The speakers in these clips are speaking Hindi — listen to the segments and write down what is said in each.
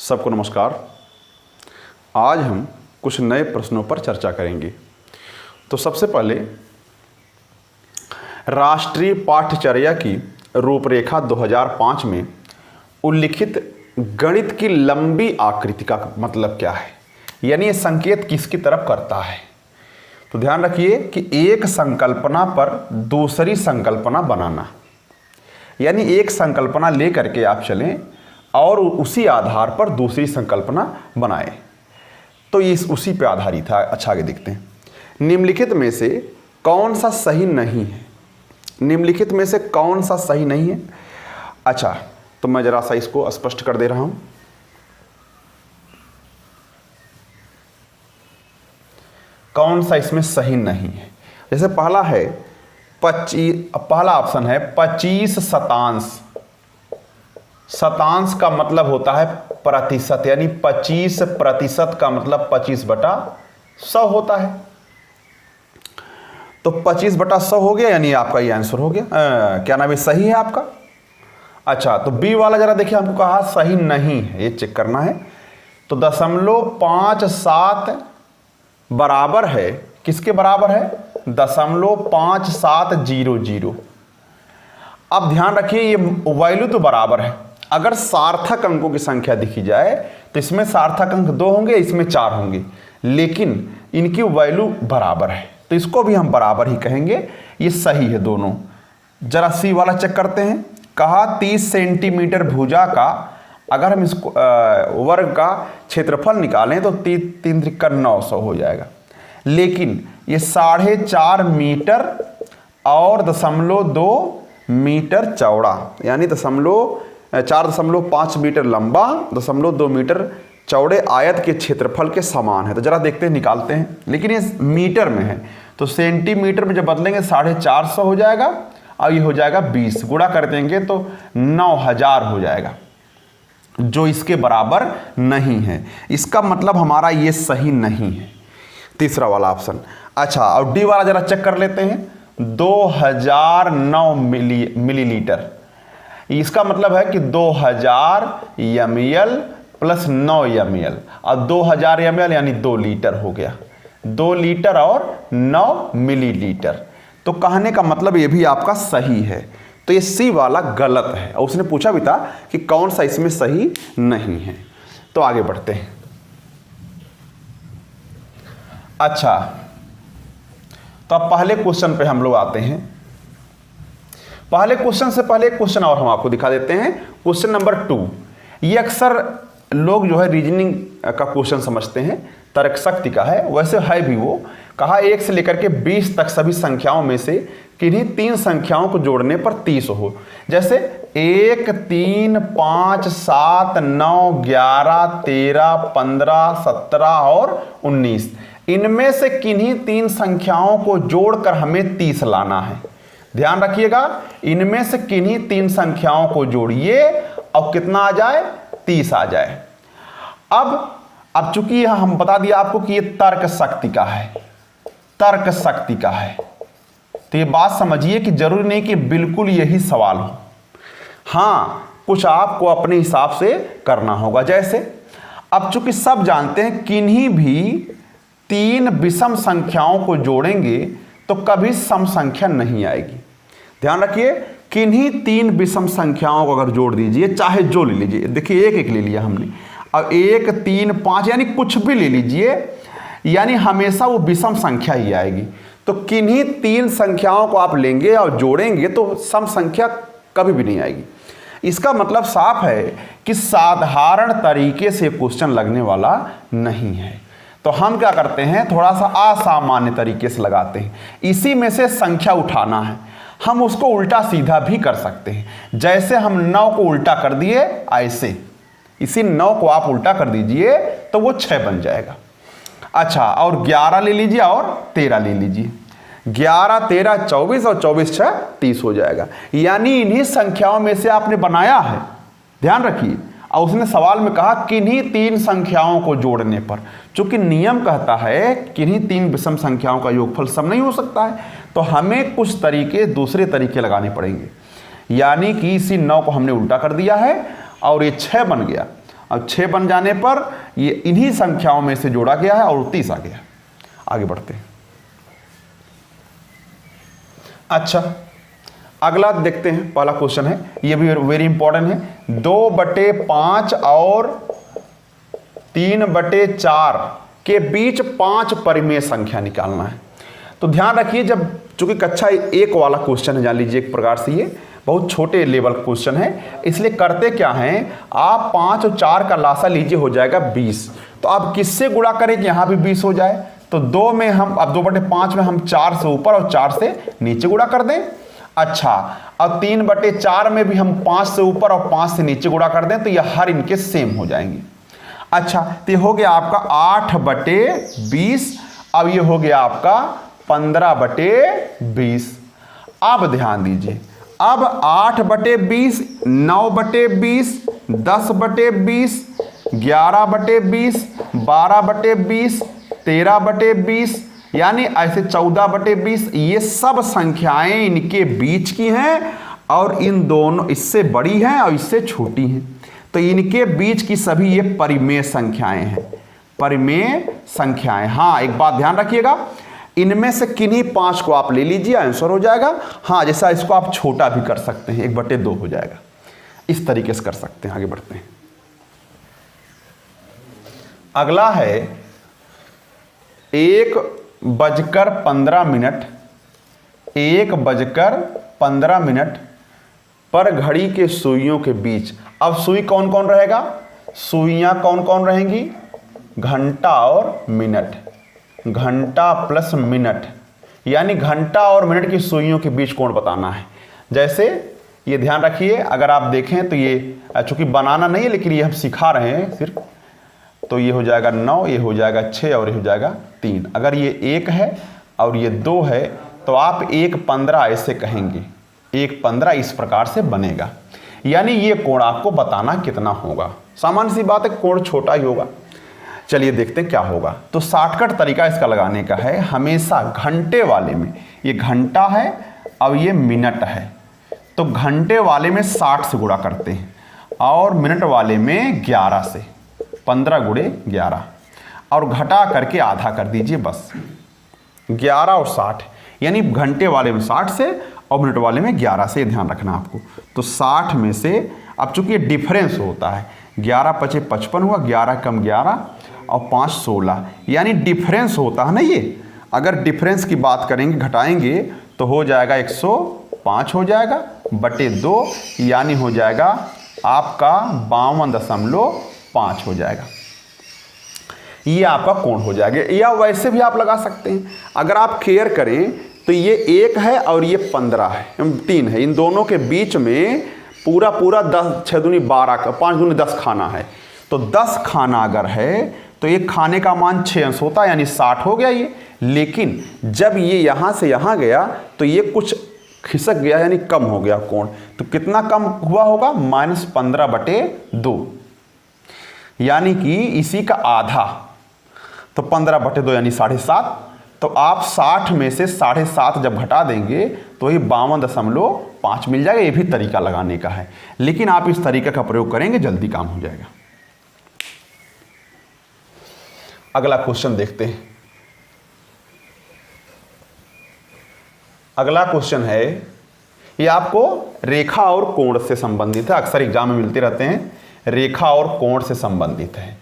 सबको नमस्कार। आज हम कुछ नए प्रश्नों पर चर्चा करेंगे। तो सबसे पहले राष्ट्रीय पाठ्यचर्या की रूपरेखा 2005 में उल्लिखित गणित की लंबी आकृति का मतलब क्या है, यानी ये संकेत किसकी तरफ करता है। तो ध्यान रखिए कि एक संकल्पना पर दूसरी संकल्पना बनाना, यानी एक संकल्पना लेकर के आप चलें और उसी आधार पर दूसरी संकल्पना बनाएं। तो ये उसी पे आधारित है। अच्छा आगे देखते हैं। निम्नलिखित में से कौन सा सही नहीं है। निम्नलिखित में से कौन सा सही नहीं है। अच्छा, तो मैं जरा सा इसको स्पष्ट कर दे रहा हूं। कौन सा इसमें सही नहीं है। जैसे पहला है 25, पहला ऑप्शन है 25 शतांश। शतांश का मतलब होता है प्रतिशत, यानी 25% का मतलब 25/100 होता है। तो 25/100 हो गया, यानी आपका ये आंसर हो गया। क्या नाम है, सही है आपका। अच्छा, तो बी वाला जरा देखिए, हमको कहा सही नहीं है, ये चेक करना है। तो 0.57 बराबर है, किसके बराबर है, 0.5700। अब ध्यान रखिए ये वैल्यू तो बराबर है। अगर सार्थक अंकों की संख्या देखी जाए तो इसमें सार्थक अंक 2 होंगे, इसमें 4 होंगे, लेकिन इनकी वैल्यू बराबर है तो इसको भी हम बराबर ही कहेंगे। ये सही है दोनों। जरा सी वाला चेक करते हैं। कहा 30 सेंटीमीटर भुजा का अगर हम इसको वर्ग का क्षेत्रफल निकालें तो 3 त्रिक 900 हो जाएगा, लेकिन ये 4.5 मीटर और 0.2 मीटर चौड़ा, यानी 4.5 मीटर लंबा, 0.2 मीटर चौड़े आयत के क्षेत्रफल के समान है। तो जरा देखते हैं, निकालते हैं, लेकिन ये मीटर में है तो सेंटीमीटर में जब बदलेंगे 450 हो जाएगा और ये हो जाएगा 20, गुणा कर देंगे तो 9000 हो जाएगा, जो इसके बराबर नहीं है। इसका मतलब हमारा ये सही नहीं है, तीसरा वाला ऑप्शन। अच्छा, और डी वाला जरा चेक कर लेते हैं। 2009 मिलीलीटर, इसका मतलब है कि 2000 ml प्लस 9 ml, और 2000 ml यानी 2 लीटर हो गया। 2 लीटर और 9 मिलीलीटर। तो कहने का मतलब ये भी आपका सही है। तो ये सी वाला गलत है, और उसने पूछा भी था कि कौन सा इसमें सही नहीं है। तो आगे बढ़ते हैं। अच्छा, तो अब पहले क्वेश्चन पे हम लोग आते हैं। पहले क्वेश्चन से पहले एक क्वेश्चन और हम आपको दिखा देते हैं। क्वेश्चन नंबर 2, ये अक्सर लोग जो है रीजनिंग का क्वेश्चन समझते हैं, तर्क शक्ति का है, वैसे है भी वो। कहा 1 से लेकर के 20 तक सभी संख्याओं में से किन्हीं 3 संख्याओं को जोड़ने पर 30 हो। जैसे 1, 3, 5, 7, 9, 11, 13, 15, 17 और 19, इनमें से किन्हीं 3 संख्याओं को जोड़कर हमें 30 लाना है। ध्यान रखिएगा, इनमें से किन्हीं 3 संख्याओं को जोड़िए और कितना आ जाए, 30 आ जाए। अब चूंकि हम बता दिया आपको कि ये तर्क शक्ति का है, तर्क शक्ति का है, तो ये बात समझिए कि जरूरी नहीं कि बिल्कुल यही सवाल हो। हाँ, कुछ आपको अपने हिसाब से करना होगा। जैसे अब चूंकि सब जानते हैं किन्हीं भी 3 विषम संख्याओं को जोड़ेंगे तो कभी सम संख्या नहीं आएगी। ध्यान रखिए, किन्हीं 3 विषम संख्याओं को अगर जोड़ दीजिए, चाहे जो ले लीजिए, देखिए एक ले लिया हमने, अब 1, 3, 5 यानी कुछ भी ले लीजिए, यानी हमेशा वो विषम संख्या ही आएगी। तो किन्हीं 3 संख्याओं को आप लेंगे और जोड़ेंगे तो सम संख्या कभी भी नहीं आएगी। इसका मतलब साफ है कि साधारण तरीके से क्वेश्चन लगने वाला नहीं है। तो हम क्या करते हैं, थोड़ा सा असामान्य तरीके से लगाते हैं। इसी में से संख्या उठाना है, हम उसको उल्टा सीधा भी कर सकते हैं। जैसे हम 9 को उल्टा कर दिए, ऐसे इसी 9 को आप उल्टा कर दीजिए तो वो 6 बन जाएगा। अच्छा, और 11 ले लीजिए और 13 ले लीजिए, 11, 13, 24 और 24, 6, 30 हो जाएगा। यानी इन्हीं संख्याओं में से आपने बनाया है। ध्यान रखिए, और उसने सवाल में कहा किन्हीं 3 संख्याओं को जोड़ने पर, चूंकि नियम कहता है किन्हीं 3 विषम संख्याओं का योगफल सम नहीं हो सकता है, तो हमें कुछ तरीके, दूसरे तरीके लगाने पड़ेंगे। यानी कि इसी 9 को हमने उल्टा कर दिया है और ये 6 बन गया। अब 6 बन जाने पर ये इन्हीं संख्याओं में से जोड़ा गया है और 30 आ गया। आगे बढ़ते हैं। अच्छा, अगला देखते हैं। पहला क्वेश्चन है, ये भी वेरी इंपॉर्टेंट है। 2/5 और 3/4 के बीच 5 परिमेय संख्या निकालना है। तो ध्यान रखिए, जब चूंकि कक्षा 1 वाला क्वेश्चन है, जान लीजिए एक प्रकार से ये बहुत छोटे लेवल क्वेश्चन है, इसलिए करते क्या हैं, आप 5 और 4 का लासा लीजिए, हो जाएगा 20। तो आप किससे गुणा करें कि यहां भी 20 हो जाए? तो 2 में हम, अब 2/5 में हम 4 से ऊपर और 4 से नीचे गुणा कर दें। अच्छा, अब 3/4 में भी हम 5 से ऊपर और 5 से नीचे गुणा कर दें, तो ये हर इनके सेम हो जाएंगे। अच्छा, तो ये हो गया आपका 8/20। अब ये हो गया आपका 15/20। अब ध्यान दीजिए, अब 8/20, 9/20, 10/20, 11/20, 12/20, 13/20, यानी ऐसे 14/20, ये सब संख्याएं इनके बीच की हैं और इन दोनों, इससे बड़ी हैं और इससे छोटी हैं, तो इनके बीच की सभी ये परिमेय संख्याएं हैं। परिमेय संख्याएं। हाँ, एक बात ध्यान रखिएगा, इनमें से किन्हीं 5 को आप ले लीजिए, आंसर हो जाएगा। हाँ, जैसा इसको आप छोटा भी कर सकते हैं, 1/2 हो जाएगा, इस तरीके से कर सकते हैं। आगे बढ़ते हैं। अगला है 1:15, 1:15 पर घड़ी के सुइयों के बीच। अब सुई कौन कौन रहेगा? सुइयां कौन कौन रहेंगी? घंटा और मिनट, घंटा प्लस मिनट, यानी घंटा और मिनट की सुइयों के बीच कोण बताना है। जैसे ये ध्यान रखिए, अगर आप देखें तो ये चूंकि बनाना नहीं है लेकिन ये हम सिखा रहे हैं सिर्फ, तो ये हो जाएगा 9, ये हो जाएगा 6 और ये हो जाएगा 3। अगर ये 1 है और ये 2 है तो आप 1:15 ऐसे कहेंगे, 1:15 इस प्रकार से बनेगा, यानी ये कोण आपको बताना कितना होगा। सामान्य सी बात है, कोण छोटा ही होगा। चलिए देखते हैं क्या होगा। तो शॉर्टकट तरीका इसका लगाने का है, हमेशा घंटे वाले में, ये घंटा है और ये मिनट है, तो घंटे वाले में 60 से गुणा करते हैं और मिनट वाले में 11 से, 15 × 11 और घटा करके आधा कर दीजिए बस। 11 और 60, यानी घंटे वाले में 60 से और मिनट वाले में 11 से, ध्यान रखना आपको। तो 60 में से, अब चूंकि ये डिफरेंस होता है, 11 × 5 = 55 हुआ, 11 कम 11 और 5 16, यानी डिफरेंस होता है ना ये। अगर डिफरेंस की बात करेंगे, घटाएंगे तो हो जाएगा 105 हो जाएगा बटे 2, यानी हो जाएगा आपका 52.5 हो जाएगा। ये आपका कोण हो जाएगा। या वैसे भी आप लगा सकते हैं, अगर आप केयर करें तो ये 1 है और ये 15 है, 3 है, इन दोनों के बीच में पूरा 10, 6 दूनी 12 का, 5 दूनी 10 खाना है। तो 10 खाना अगर है तो एक खाने का मान 6 अंश होता है, यानी 60 हो गया ये। लेकिन जब ये यहाँ से यहाँ गया तो ये कुछ खिसक गया, यानी कम हो गया कोण। तो कितना कम हुआ होगा? -15/2, यानी कि इसी का आधा, तो 15/2 यानी 7.5। तो आप 60 में से 7.5 जब घटा देंगे तो ये 52.5 मिल जाएगा। ये भी तरीका लगाने का है, लेकिन आप इस तरीके का प्रयोग करेंगे जल्दी काम हो जाएगा। अगला क्वेश्चन देखते हैं। अगला क्वेश्चन है, ये आपको रेखा और कोण से संबंधित है, अक्सर एग्जाम में मिलते रहते हैं, रेखा और कोण से संबंधित है।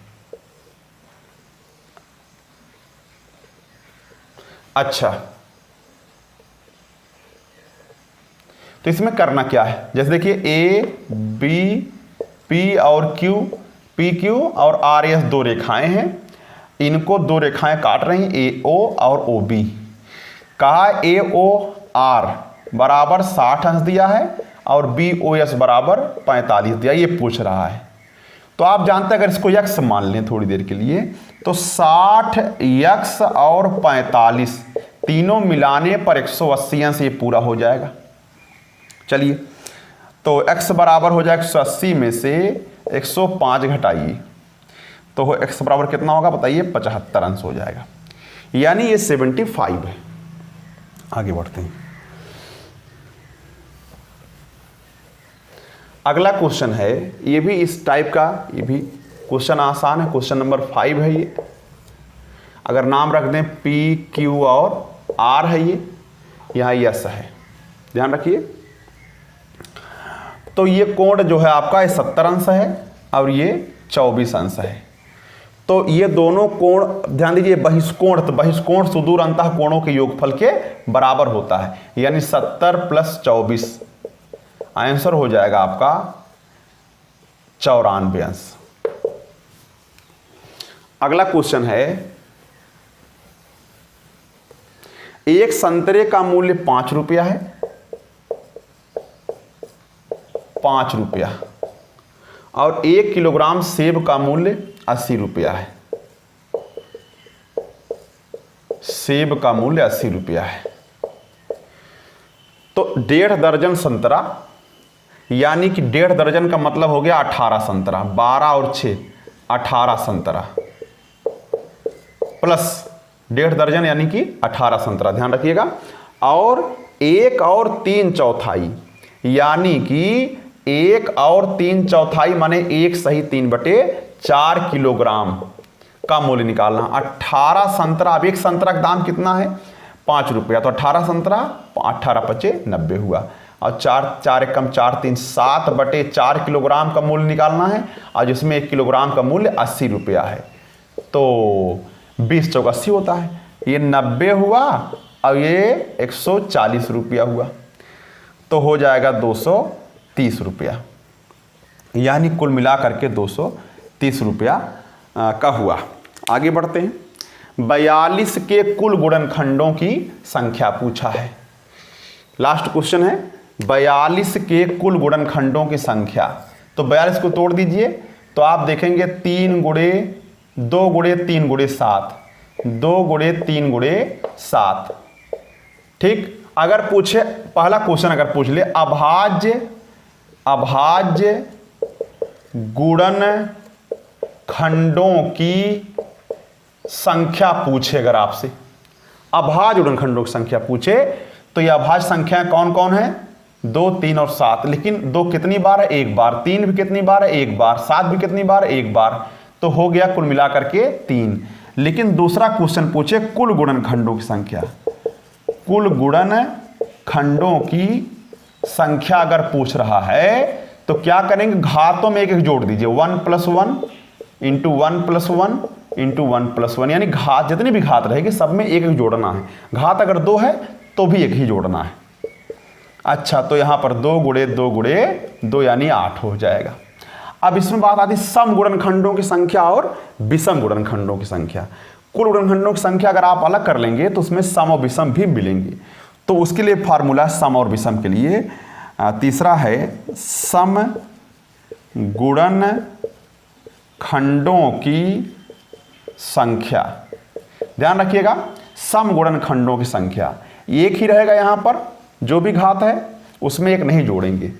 अच्छा, तो इसमें करना क्या है? जैसे देखिए A, B, P और Q, PQ और RS 2 रेखाएं हैं, इनको 2 रेखाएं काट रही हैं, AO और OB। कहा AOR बराबर 60 अंश दिया है और BOS बराबर 45 दिया, ये पूछ रहा है। तो आप जानते हैं, अगर इसको x मान लें थोड़ी देर के लिए, तो 60x और 45 तीनों मिलाने पर 180 अंश ये पूरा हो जाएगा। चलिए, तो x बराबर हो जाएगा 180 में से 105 घटाइए, तो x बराबर कितना होगा बताइए? 75 अंश हो जाएगा, यानी ये 75 है। आगे बढ़ते हैं। अगला क्वेश्चन है, ये भी इस टाइप का, ये भी क्वेश्चन आसान है, क्वेश्चन नंबर 5 है ये। अगर नाम रख दें P, Q और R है ये, यहाँ S है, ध्यान रखिए। तो ये कोण जो है आपका ये 70 अंश है और ये 24 अंश है। तो ये दोनों कोण ध्यान दीजिए, बहिष्कोण, तो बहिष्कोण सुदूर अंतः कोणों के योगफल के बराबर होता है, यानी 70 + 24, आंसर हो जाएगा आपका 94 अंश। अगला क्वेश्चन है, एक संतरे का मूल्य 5 रुपया है, 5 रुपया, और 1 किलोग्राम सेब का मूल्य 80 रुपया है। सेब का मूल्य 80 रुपया है। तो 1.5 दर्जन संतरा, यानी कि 1.5 दर्जन का मतलब हो गया 18 संतरा, 12 और 6 18 संतरा, प्लस 1.5 दर्जन यानी कि 18 संतरा, ध्यान रखिएगा। और 1 और 3/4, यानी कि 1 और 3/4 माने 1 सही 3/4 किलोग्राम का मूल्य निकालना। 18 संतरा, अब एक संतरा का दाम कितना है? 5 रुपया, तो 18 संतरा 18 × 5 = 90 हुआ। और 4 × 1 = 4, 3 7/4 किलोग्राम का मूल्य निकालना है, और जिसमें 1 किलोग्राम का मूल्य 80 रुपया है। तो 20 × 4 = 80 होता है, ये 90 हुआ और ये 140 रुपया हुआ, तो हो जाएगा 230 रुपया, यानी कुल मिला करके 230 रुपया का हुआ। आगे बढ़ते हैं। 42 के कुल गुणनखंडों की संख्या पूछा है। लास्ट क्वेश्चन है, 42 के कुल गुणनखंडों की संख्या। तो 42 को तोड़ दीजिए, तो आप देखेंगे 3 × 2 × 3 × 7, 2 × 3 × 7। ठीक, अगर पूछे, पहला क्वेश्चन अगर पूछ ले, अभाज्य गुणन खंडों की संख्या पूछे, अगर आपसे अभाज्य गुणनखंडों की संख्या पूछे, तो ये अभाज्य संख्याएं कौन कौन है? 2, 3 और 7। लेकिन 2 कितनी बार है? 1 बार। 3 भी कितनी बार है? 1 बार। 7 भी कितनी बार? 1 बार। तो हो गया कुल मिलाकर के 3। लेकिन दूसरा क्वेश्चन पूछे कुल गुणनखंडों की संख्या। कुल गुणनखंडों की संख्या अगर पूछ रहा है तो क्या करेंगे? घातों में एक एक जोड़ दीजिए, 1 + 1 × 1 + 1 × 1 + 1, यानी घात जितनी भी घात रहेगी सब में एक एक जोड़ना है। घात अगर 2 है तो भी एक ही जोड़ना है। अच्छा, तो यहां पर 2 × 2 × 2 यानी 8 हो जाएगा। अब इसमें बात आती है सम गुणनखंडों की संख्या और विषम गुणनखंडों की संख्या। कुल गुणनखंडों की संख्या अगर आप अलग कर लेंगे तो उसमें सम और विषम भी मिलेंगे। तो उसके लिए फार्मूला सम और विषम के लिए तीसरा है सम गुणनखंडों की संख्या। ध्यान रखिएगा, सम गुणनखंडों की संख्या एक ही रहेगा, यहां पर जो भी घात है उसमें एक नहीं जोड़ेंगे।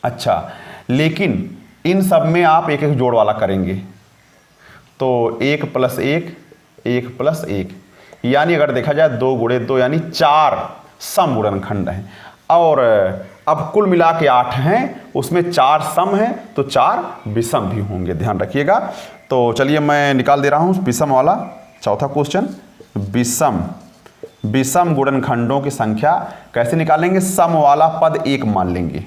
अच्छा, लेकिन इन सब में आप एक एक जोड़ वाला करेंगे, तो 1 + 1 1 + 1, यानी अगर देखा जाए 2 × 2 यानी 4 सम गुणनखंड हैं। और अब कुल मिला के 8 हैं, उसमें 4 सम हैं तो 4 विषम भी होंगे, ध्यान रखिएगा। तो चलिए मैं निकाल दे रहा हूँ विषम वाला चौथा क्वेश्चन। विषम गुणनखंडों की संख्या कैसे निकालेंगे? सम वाला पद 1 मान लेंगे।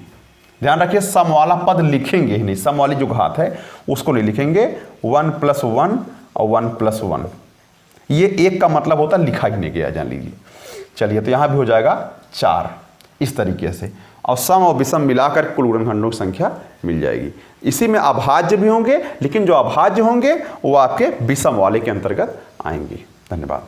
ध्यान रखिए, सम वाला पद लिखेंगे ही नहीं, सम वाली जो घात है उसको नहीं लिखेंगे। 1 + 1 और 1 + 1, ये 1 का मतलब होता है लिखा ही नहीं गया, जान लीजिए। चलिए, तो यहाँ भी हो जाएगा 4, इस तरीके से। और सम और विषम मिलाकर कुल गुणनखंडों की संख्या मिल जाएगी। इसी में अभाज्य भी होंगे, लेकिन जो अभाज्य होंगे वो आपके विषम वाले के अंतर्गत आएंगे। धन्यवाद।